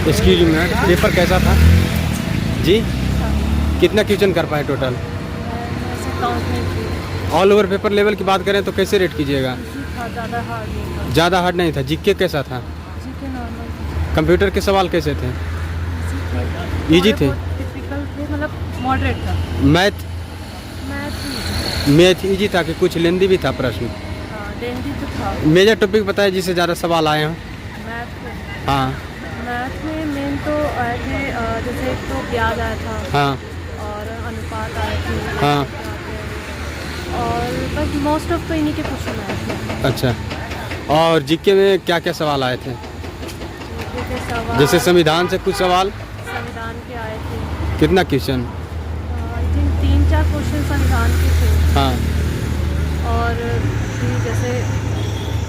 Excuse me, paper कैसा था जी? कितना क्वेश्चन कर पाए total? All over paper level की बात करें तो कैसे रेट कीजिएगा? ज़्यादा हार्ड नहीं था। जीके कैसा था? कंप्यूटर के सवाल कैसे थे? इजी थे? मतलब मॉडरेट था। मैथ इजी था कि कुछ लेंदी भी था प्रश्न? लेंदी तो था। मेजर टॉपिक बताए जिससे ज़्यादा सवाल आए हों। मैथ हाँ में मेन तो आए थे, जैसे एक तो ब्याज आया था। हाँ और अनुपात आए थे। हाँ। और बस मोस्ट ऑफ तो इन्हीं के क्वेश्चन आए थे। अच्छा, और जीके में क्या क्या सवाल आए थे? जैसे सवाल, जैसे संविधान से कुछ सवाल? संविधान के आए थे। कितना क्वेश्चन? आई थिंक 3-4 क्वेश्चन संविधान के थे। हाँ। और भी जैसे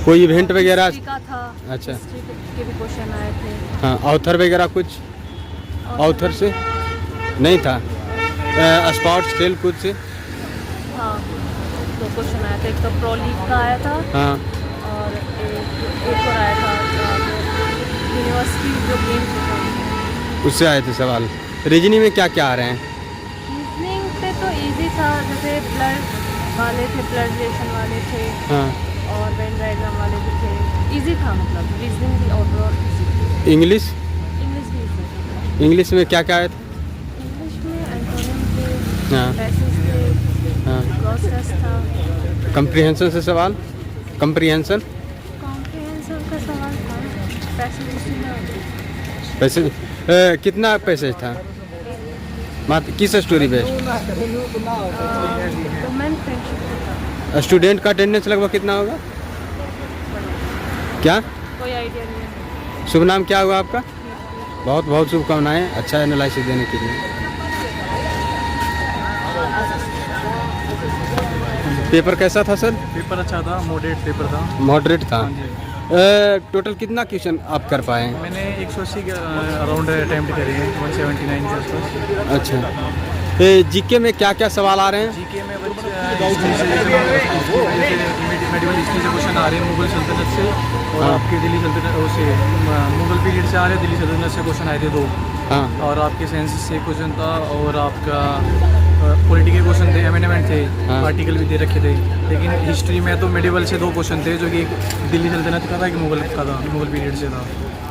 कोई इवेंट वगैरह? हिस्ट्री का था। अच्छा। हिस्ट्री के भी क्वेश्चन आए थे। हाँ, ऑथर वगैरह कुछ? ऑथर से नहीं था। स्पोर्ट्स खेल कूद से? हाँ, 2 क्वेश्चन आए थे। एक तो प्रो लीग का आया था। हाँ। और एक और आया था यूनिवर्सिटी जो गेम्स होता उससे आए थे सवाल। रीजनिंग में क्या क्या आ रहे हैं? रीजनिंग पे तो इजी था, जैसे ब्लड वाले थे, ब्लड रिलेशन वाले थे। हाँ। और वेन डायग्राम वाले भी थे। इजी था, मतलब रीजनिंग भी ओवरऑल इजी थी। इंग्लिश? इंग्लिश भी इजी था। इंग्लिश में क्या क्या आए थे? इंग्लिश में एंटोनिम थे, हाँ। पैसेज थे, हाँ। ग्रॉस टेस्ट था। कंप्रीहेंशन से सवाल? कंप्रीहेंशन कॉम्प्रिहेंसिव का सवाल था। पैसेज उसी में पैसेज कितना पैसेज था? किस स्टोरी बेस्ड? वुमेन फ्रेंडशिप था। स्टूडेंट का अटेंडेंस लगभग कितना होगा? क्या कोई आइडिया नहीं है। शुभ नाम क्या हुआ आपका? बहुत बहुत शुभकामनाएं अच्छा एनालिसिस देने के लिए। पेपर कैसा था सर? पेपर अच्छा था, मॉडरेट पेपर था। मॉडरेट था। हाँ जी। टोटल कितना क्वेश्चन आप कर पाए? मैंने 180 के अराउंड अटैम्प्ट करे हैं, 179 के आसपास। अच्छा, जीके में क्या क्या सवाल आ रहे हैं? जीके में बच्चे मेडिवल हिस्ट्री से क्वेश्चन आ रहे हैं, मुगल सल्तनत से। और हाँ। आपके दिल्ली सल्तनत से, मुगल पीरियड से आ रहे हैं, दिल्ली सल्तनत से क्वेश्चन आए थे 2। हाँ। और आपके सेंसस से क्वेश्चन था, और आपका पॉलिटिकल क्वेश्चन थे, एमेंडमेंट थे। हाँ। आर्टिकल भी दे रखे थे। लेकिन हिस्ट्री में तो मेडिवल से 2 क्वेश्चन थे, जो कि एक दिल्ली सल्तनत का था, एक मुगल का था, मुगल पीरियड से था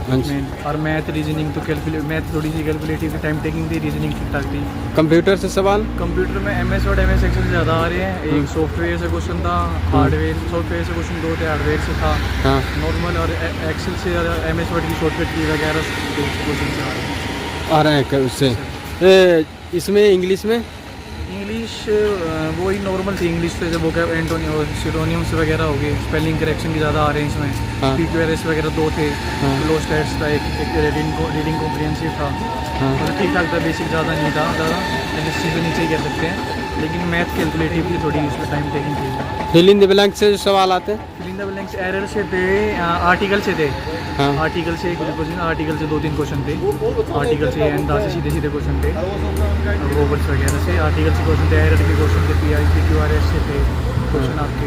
मेन। और मैथ रीजनिंग तो मैथ थोड़ी सी कैलकुलेटिव थी, टाइम टेकिंग थी, रीजनिंग ठीक ठाक थी। कंप्यूटर से सवाल? कंप्यूटर में MS वर्ड MS एक्सेल ज़्यादा आ रहे हैं। एक सॉफ्टवेयर से क्वेश्चन था, हार्डवेयर सॉफ्टवेयर से क्वेश्चन 2 थे, हार्डवेयर से था हाँ। नॉर्मल। और एक्सेल से MS वर्ड की शॉर्टकट की वगैरह क्वेश्चन आ रहे हैं। आ रहे हैं उससे। इसमें इंग्लिश में? इंग्लिश वही नॉर्मल थी। इंग्लिश से जब वो एंटोनियो सिनोनिम्स वगैरह हो गए, स्पेलिंग करेक्शन भी ज़्यादा आ रहे हैं इसमें। हाँ। PQRS वगैरह 2 थे। हाँ। लो स्टैट्स था, एक रीडिंग कॉम्प्रिहेंसिव था। हाँ। मतलब ठीक ठाक था, बेसिक ज़्यादा नहीं था, ज़्यादा NSC से नीचे ही कह सकते हैं। लेकिन मैथ कैलकुलेटिव थी थोड़ी, उसमें टाइम टेकिंग थी। फिल इन द ब्लैंक से जो सवाल आते हैं? Fill in the blanks error से थे, आर्टिकल से थे। हाँ। आर्टिकल से क्वेश्चन, आर्टिकल से 2-3 क्वेश्चन थे। आर्टिकल से अंदाज से सीधे सीधे क्वेश्चन थे, रोबर्ट्स वगैरह से। आर्टिकल से क्वेश्चन थे, एरर के क्वेश्चन थे, PQRS से थे क्वेश्चन आपके।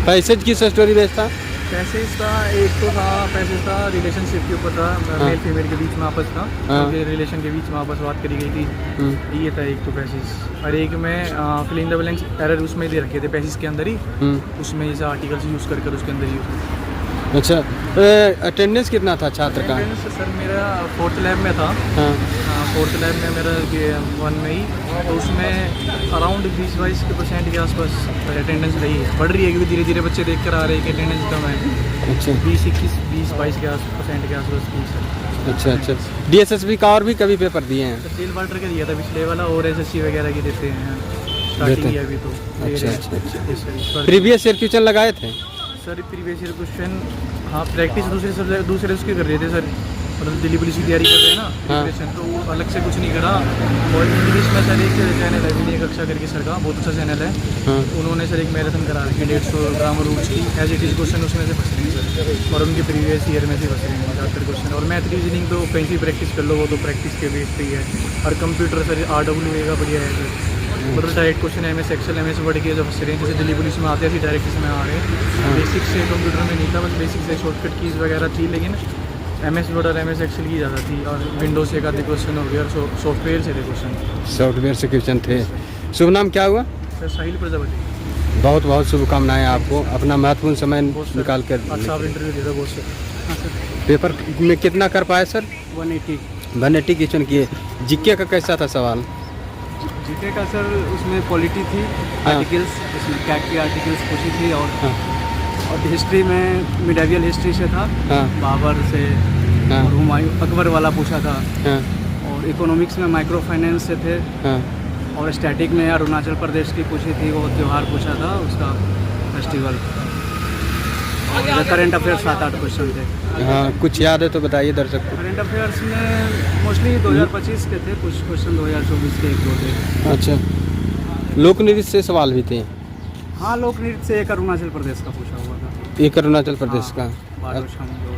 पैसेज किस स्टोरी बेस्ड था? पैसेज था, एक तो था पैसेज था रिलेशनशिप के ऊपर था, मेल फीमेल के बीच में आपस था, उनके रिलेशन के बीच में आपस बात करी गई थी। ये था एक तो पैसेज। और एक में fill in the blanks error उसमें दे रखे थे पैसेज के अंदर ही, उसमें जैसे आर्टिकल्स यूज़ कर उसके अंदर यूज़। अच्छा, अटेंडेंस कितना था छात्र का? सर मेरा 4th लैब में था। हाँ। 4th लैब में मेरा 1 में ही, तो उसमें अराउंड 20-22% के आसपास अटेंडेंस रही है। बढ़ रही है क्योंकि धीरे धीरे बच्चे देख कर आ रहे हैं कि अटेंडेंस कम है। अच्छा। 20-22 के आसपास के आसपास फीस है। अच्छा। DSSB का और भी कभी पेपर दिए हैं? तो जेल वाटर का दिया था पिछले वाला, और SSC वगैरह की देते हैं, स्टार्टिंग की अभी तो। अच्छा। प्रीवियस ईयर क्वेश्चन लगाए थे? सर प्रीवियस ईयर क्वेश्चन, हाँ प्रैक्टिस दूसरे उसके कर रहे थे सर। मतलब दिल्ली पुलिस की तैयारी कर रहे हैं ना, प्रिपरेशन, तो वो अलग से कुछ नहीं करा। और इंग्लिश में सर एक चैनल है विनय कक्षा करके सर का, बहुत अच्छा चैनल है। उन्होंने सर एक मैराथन करा रखी है 150 ग्रामर रूट्स की, एज इट इज़ क्वेश्चन उसमें से फंस रहे हैं सर। और उनके प्रीवियस ईयर में से फंस रहे हैं ज़्यादातर क्वेश्चन। और मैथ रीजनिंग तो कहीं से प्रैक्टिस कर लो, वो तो प्रैक्टिस के बेस पे ही है। और कंप्यूटर सर RWA का बढ़िया है सर। मतलब direct question MS Excel MS Word के जब फंस रहे हैं, जैसे दिल्ली पुलिस में आते हैं डायरेक्ट इसमें आ रहे हैं। बेसिक से कंप्यूटर में नहीं था, बस बेसिक से शॉर्टकट कीज़ वगैरह थी, लेकिन MS वर्ड और MS एक्सेल की ज़्यादा थी, और विंडोज से एक आधे क्वेश्चन हो गया, और सॉफ्टवेयर से थे क्वेश्चन। सॉफ्टवेयर से क्वेश्चन थे। शुभ नाम क्या हुआ? सर साहिल प्रजापति। बहुत बहुत शुभकामनाएं आपको, अपना महत्वपूर्ण समय निकाल कर। अच्छा, आप इंटरव्यू दे रहे हो बहुत सर। हाँ सर। पेपर में कितना कर पाए सर? 180। 180 क्वेश्चन किए। जीके का कैसा था सवाल? जीके का सर उसमें पॉलिटी थी, हाँ। आर्टिकल्स, उसमें कैट की आर्टिकल्स पूछी थी, हाँ और हिस्ट्री में मिडावियल हिस्ट्री से था, हाँ बाबर से, हाँ और हुमायूं अकबर वाला पूछा था, हाँ और इकोनॉमिक्स में माइक्रो फाइनेंस से थे, हाँ। और स्टैटिक में अरुणाचल प्रदेश की पूछी थी, वो त्यौहार पूछा था उसका, फेस्टिवल। और करंट अफेयर्स 7-8 क्वेश्चन थे। हाँ, कुछ याद है तो बताइए दर्शक को। करंट अफेयर्स में मोस्टली 2025 के थे, कुछ क्वेश्चन 2024 के 1-2 थे। अच्छा, लोक नृत्य से सवाल भी थे? हाँ, लोक नृत्य से एक अरुणाचल प्रदेश का पूछा हुआ था। एक अरुणाचल प्रदेश का। बादशाह जो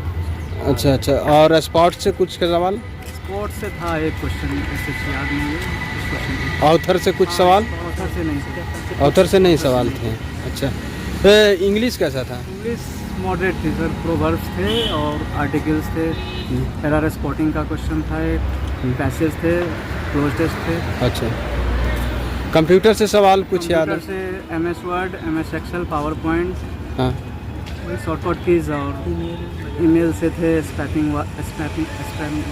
अच्छा अच्छा, और स्पोर्ट्स से कुछ का सवाल? स्पोर्ट्स से था एक क्वेश्चन, ऐसे याद नहीं है कुछ क्वेश्चन। ऑथर से कुछ सवाल? ऑथर से नहीं थे। ऑथर से नहीं सवाल थे। अच्छा, इंग्लिश कैसा था? इंग्लिश मॉडरेट थी सर, प्रोवर्ब्स थे और आर्टिकल्स थे, एरर स्पॉटिंग का क्वेश्चन था, एक पैसेज थे, क्लोज टेस्ट थे। अच्छा, कंप्यूटर से सवाल कुछ याद है? कंप्यूटर से MS Word, MS Excel, PowerPoint, हाँ शॉर्टकट कीज, और ईमेल से थे स्पैम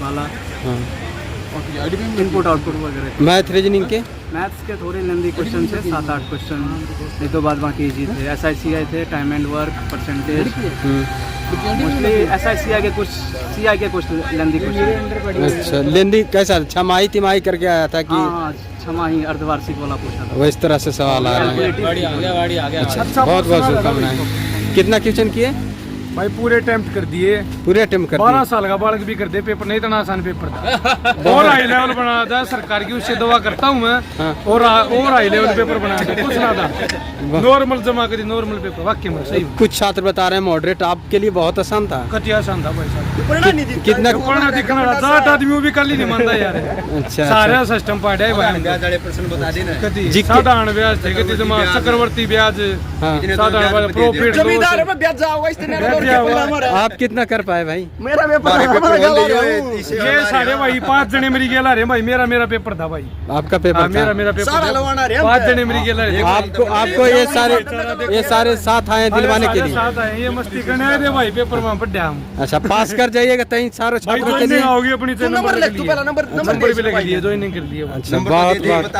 वाला, हाँ। और इनपुट आउटपुट वगैरह। मैथ रीजनिंग के? मैथ्स के थोड़े लेंदी क्वेश्चन थे, 7-8 क्वेश्चन, ये तो बाद बाकी इजी थे। SICI थे, time and work, percentage, mostly SICI के कुछ, CI के कुछ लेंदी क्वेश्चन। अच्छा, लेंदी कैसा था? छमाही तिमाही करके आया था कि? हाँ, छमाही अर्धवार्षिक वाला पूछा था। वो इस तरह से सवाल आ रहे हैं। अच्छा, बहुत बहुत शुभकामनाएं। कितना क्वेश्चन किए भाई? पूरे अटेम्प्ट कर दिए, पूरे अटेम्प्ट कर 12 दिए? साल का बालक भी कर दे पेपर, नहीं इतना आसान पेपर था। और हाई लेवल बना था सरकार की, उससे दवा करता हूँ मैं। हाँ। और हाई लेवल पेपर बना था, कुछ ना था, नॉर्मल जमा करी, नॉर्मल पेपर, वाक्य में सही। कुछ छात्र बता रहे हैं मॉडरेट आपके लिए बहुत आसान था। कटिया आसान था भाई साहब, कितना? पढ़ना दिखना था, 60 आदमी भी कल ही नहीं मानता यार। अच्छा, सारा सिस्टम पाया है भाई। जी, साधारण ब्याज थे, कति जमा चक्रवर्ती ब्याज, हाँ। साधारण प्रॉफिट, आप कितना कर पाए भाई? ये सारे भाई 5 जने मेरी गेला रहे भाई, मेरा पेपर था भाई। आपका पेपर था? मेरा पेपर 5 जने मेरी गेला रहे। आपको ये सारे साथ आए दिलवाने के लिए? साथ आए, ये मस्ती करने आए थे भाई, पेपर वहाँ पर हम। अच्छा, पास कर जाइएगा तहीं सारे भाई छात्रों के लिए? ज्वाइनिंग आओगी अपनी, नंबर भी लग लिए, ज्वाइनिंग कर लिए। अच्छा, बहुत बहुत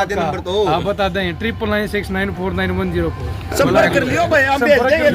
आप बता दें 9996949104। संपर्क कर लियो भाई, हम भेज देंगे।